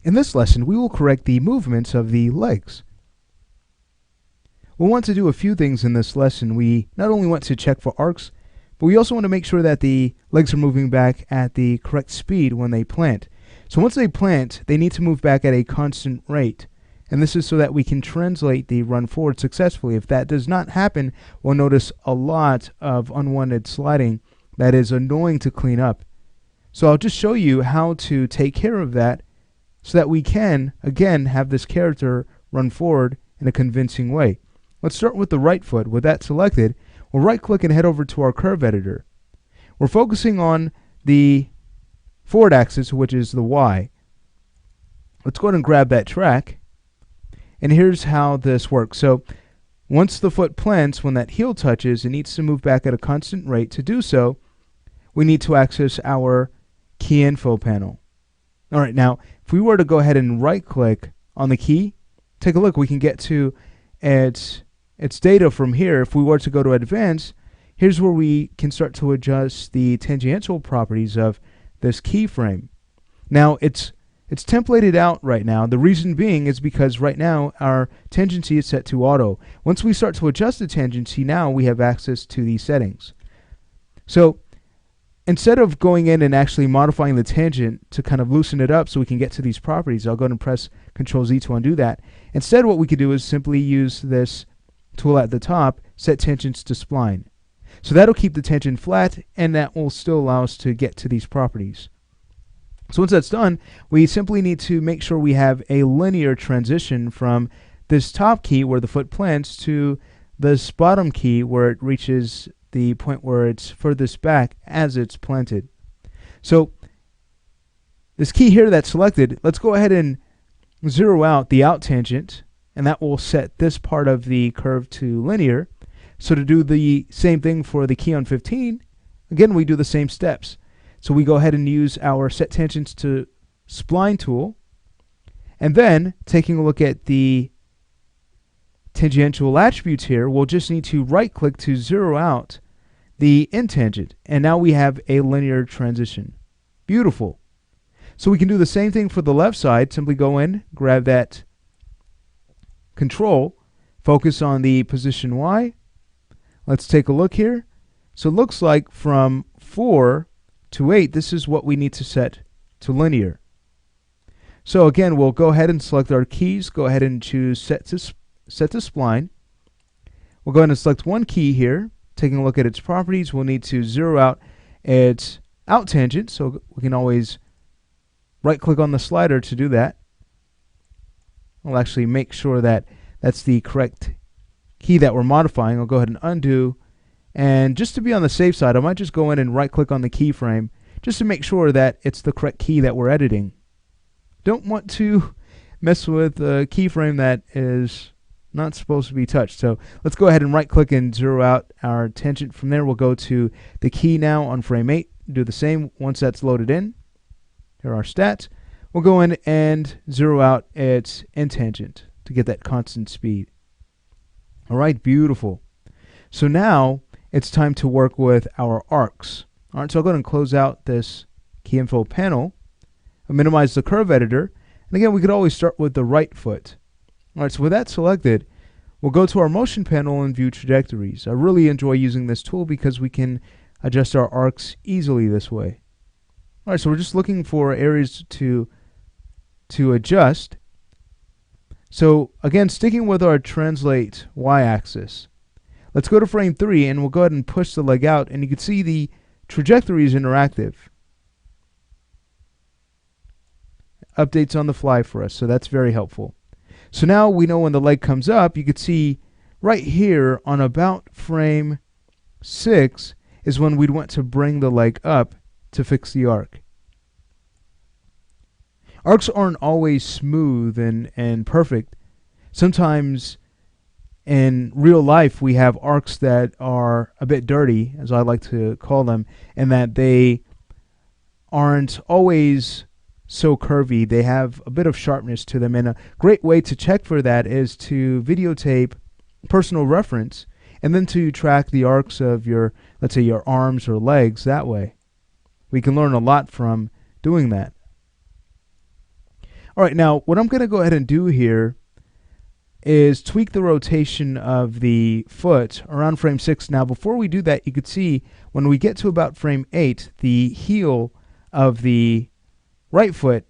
In this lesson, we will correct the movements of the legs. We'll want to do a few things in this lesson. We not only want to check for arcs, but we also want to make sure that the legs are moving back at the correct speed when they plant. So once they plant, they need to move back at a constant rate. And this is so that we can translate the run forward successfully. If that does not happen, we'll notice a lot of unwanted sliding that is annoying to clean up. So I'll just show you how to take care of that so that we can, again, have this character run forward in a convincing way. Let's start with the right foot. With that selected, we'll right-click and head over to our curve editor. We're focusing on the forward axis, which is the Y. Let's go ahead and grab that track. And here's how this works. So once the foot plants, when that heel touches, it needs to move back at a constant rate. To do so, we need to access our key info panel. All right, now, if we were to go ahead and right-click on the key, take a look. We can get to its data from here. If we were to go to Advanced, here's where we can start to adjust the tangential properties of this keyframe. Now, it's templated out right now. The reason being is because right now our tangency is set to auto. Once we start to adjust the tangency, now we have access to these settings. So instead of going in and actually modifying the tangent to kind of loosen it up so we can get to these properties, I'll go ahead and press Control Z to undo that. Instead, what we could do is simply use this tool at the top, Set Tangents to Spline. So that'll keep the tangent flat, and that will still allow us to get to these properties. So once that's done, we simply need to make sure we have a linear transition from this top key where the foot plants to this bottom key where it reaches the point where it's furthest back as it's planted. So this key here that's selected, let's go ahead and zero out the out tangent, and that will set this part of the curve to linear. So to do the same thing for the key on 15, again, we do the same steps. So we go ahead and use our Set Tangents to Spline tool, and then taking a look at the tangential attributes here, we'll just need to right-click to zero out the end tangent, and now we have a linear transition. Beautiful. So we can do the same thing for the left side. Simply go in, grab that control, focus on the position Y. Let's take a look here. So it looks like from 4 to 8, this is what we need to set to linear. So again, we'll go ahead and select our keys, go ahead and choose set to spline. We'll go ahead and select one key here. Taking a look at its properties, we'll need to zero out its out tangent, so we can always right-click on the slider to do that. We'll actually make sure that that's the correct key that we're modifying. I'll go ahead and undo, and just to be on the safe side, I might just go in and right-click on the keyframe just to make sure that it's the correct key that we're editing. Don't want to mess with a keyframe that is not supposed to be touched. So let's go ahead and right click and zero out our tangent. From there, we'll go to the key now on frame 8. Do the same once that's loaded in. Here are our stats. We'll go in and zero out its end tangent to get that constant speed. All right, beautiful. So now it's time to work with our arcs. All right, so I'll go ahead and close out this key info panel. I'll minimize the curve editor. And again, we could always start with the right foot. All right, so with that selected, we'll go to our motion panel and view trajectories. I really enjoy using this tool because we can adjust our arcs easily this way. All right, so we're just looking for areas to adjust. So again, sticking with our translate y-axis, let's go to frame 3 and we'll go ahead and push the leg out, and you can see the trajectory is interactive. Updates on the fly for us, so that's very helpful. So now we know when the leg comes up, you can see right here on about frame 6 is when we'd want to bring the leg up to fix the arc. Arcs aren't always smooth and perfect. Sometimes in real life we have arcs that are a bit dirty, as I like to call them, and that they aren't always so curvy. They have a bit of sharpness to them, and a great way to check for that is to videotape personal reference and then to track the arcs of your, let's say, your arms or legs that way. We can learn a lot from doing that. All right, now what I'm going to go ahead and do here is tweak the rotation of the foot around frame 6. Now, before we do that, you could see when we get to about frame 8, the heel of the right foot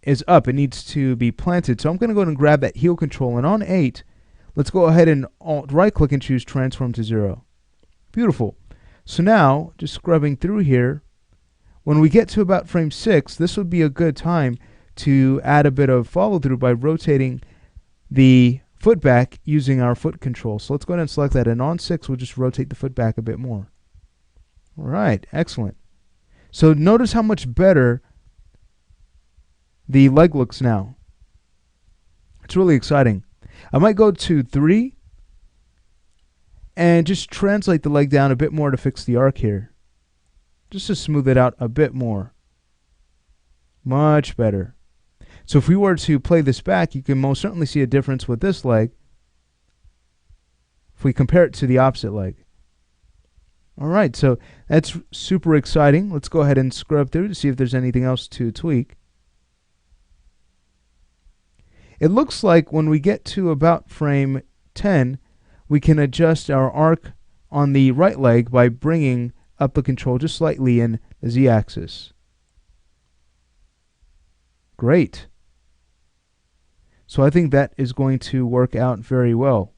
is up. It needs to be planted. So I'm going to go ahead and grab that heel control, and on 8, let's go ahead and right-click and choose Transform to 0. Beautiful. So now, just scrubbing through here, when we get to about frame 6, this would be a good time to add a bit of follow-through by rotating the foot back using our foot control. So let's go ahead and select that, and on 6, we'll just rotate the foot back a bit more. All right, excellent. So notice how much better the leg looks now. It's really exciting. I might go to 3 and just translate the leg down a bit more to fix the arc here. Just to smooth it out a bit more. Much better. So if we were to play this back, you can most certainly see a difference with this leg if we compare it to the opposite leg. All right, so that's super exciting. Let's go ahead and scrub through to see if there's anything else to tweak. It looks like when we get to about frame 10, we can adjust our arc on the right leg by bringing up the control just slightly in the Z-axis. Great. So I think that is going to work out very well.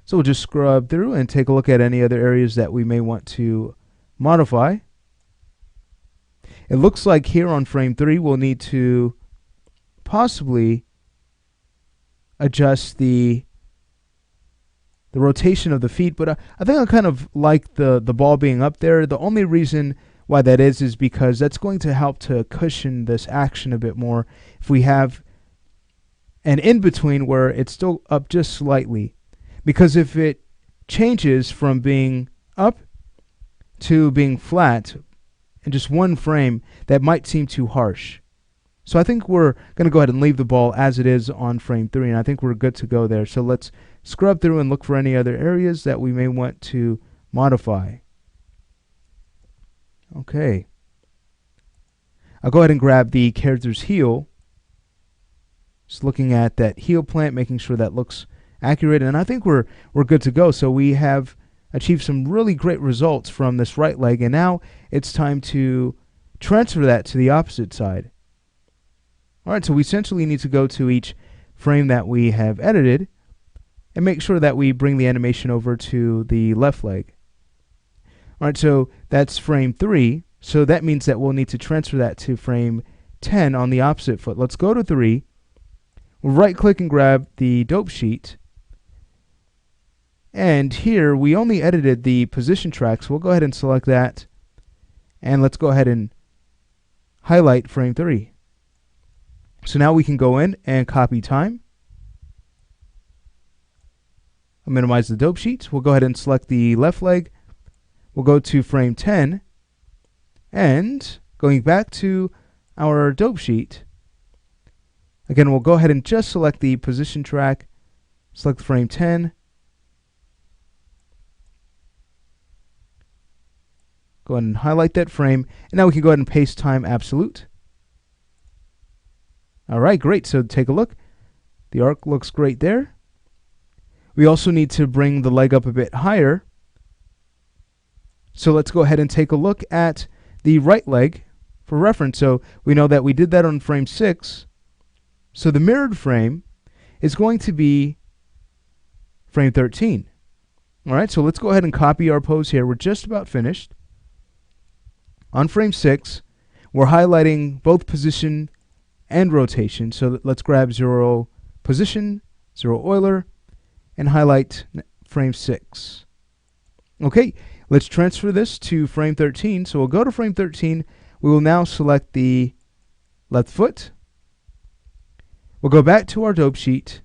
So we'll just scrub through and take a look at any other areas that we may want to modify. It looks like here on frame 3 we'll need to possibly adjust the rotation of the feet, but I think I kind of like the ball being up there. The only reason why that is because that's going to help to cushion this action a bit more if we have an in-between where it's still up just slightly. Because if it changes from being up to being flat in just one frame, that might seem too harsh. So I think we're going to go ahead and leave the ball as it is on frame 3, and I think we're good to go there. So let's scrub through and look for any other areas that we may want to modify. Okay. I'll go ahead and grab the character's heel. Just looking at that heel plant, making sure that looks accurate, and I think we're good to go. So we have achieved some really great results from this right leg, and now it's time to transfer that to the opposite side. All right, so we essentially need to go to each frame that we have edited and make sure that we bring the animation over to the left leg. All right, so that's frame 3, so that means that we'll need to transfer that to frame 10 on the opposite foot. Let's go to 3. We'll right-click and grab the dope sheet. And here, we only edited the position track, so we'll go ahead and select that. And let's go ahead and highlight frame 3. So now we can go in and copy time. I'll minimize the dope sheet. We'll go ahead and select the left leg. We'll go to frame 10. And going back to our dope sheet, again, we'll go ahead and just select the position track, select frame 10. Go ahead and highlight that frame. And now we can go ahead and paste time absolute. All right, great. So take a look. The arc looks great there. We also need to bring the leg up a bit higher. So let's go ahead and take a look at the right leg for reference. So we know that we did that on frame 6. So the mirrored frame is going to be frame 13. All right, so let's go ahead and copy our pose here. We're just about finished. On frame 6, we're highlighting both position and rotation. So let's grab 0 position, 0 Euler, and highlight frame 6. Okay, let's transfer this to frame 13. So we'll go to frame 13. We will now select the left foot. We'll go back to our dope sheet.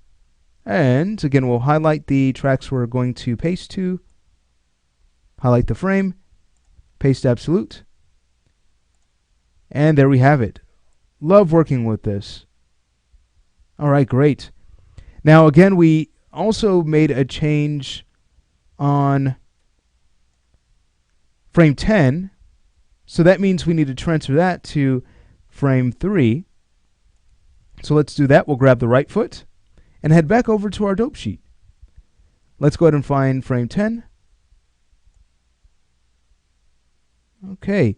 And again, we'll highlight the tracks we're going to paste to. Highlight the frame. Paste absolute. And there we have it. Love working with this. All right, great. Now, again, we also made a change on frame 10. So that means we need to transfer that to frame 3. So let's do that. We'll grab the right foot and head back over to our dope sheet. Let's go ahead and find frame 10. Okay.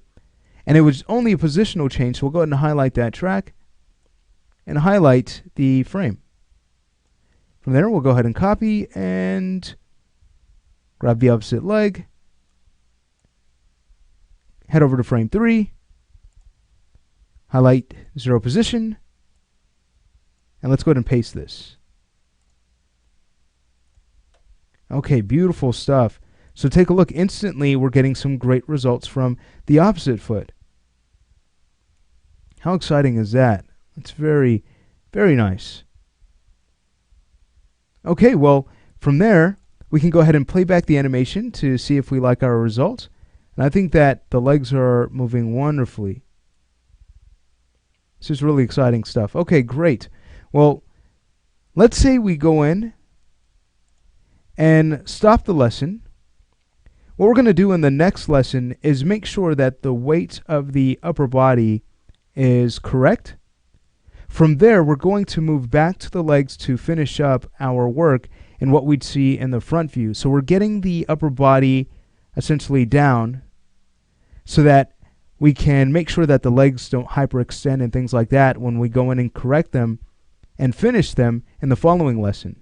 And it was only a positional change, so we'll go ahead and highlight that track and highlight the frame. From there, we'll go ahead and copy and grab the opposite leg, head over to frame 3, highlight 0 position, and let's go ahead and paste this. Okay, beautiful stuff. So take a look. Instantly, we're getting some great results from the opposite foot. How exciting is that? It's very, very nice. Okay, well, from there, we can go ahead and play back the animation to see if we like our results. And I think that the legs are moving wonderfully. This is really exciting stuff. Okay, great. Well, let's say we go in and stop the lesson. What we're going to do in the next lesson is make sure that the weight of the upper body is correct. From there, we're going to move back to the legs to finish up our work in what we'd see in the front view. So we're getting the upper body essentially down so that we can make sure that the legs don't hyperextend and things like that when we go in and correct them and finish them in the following lesson.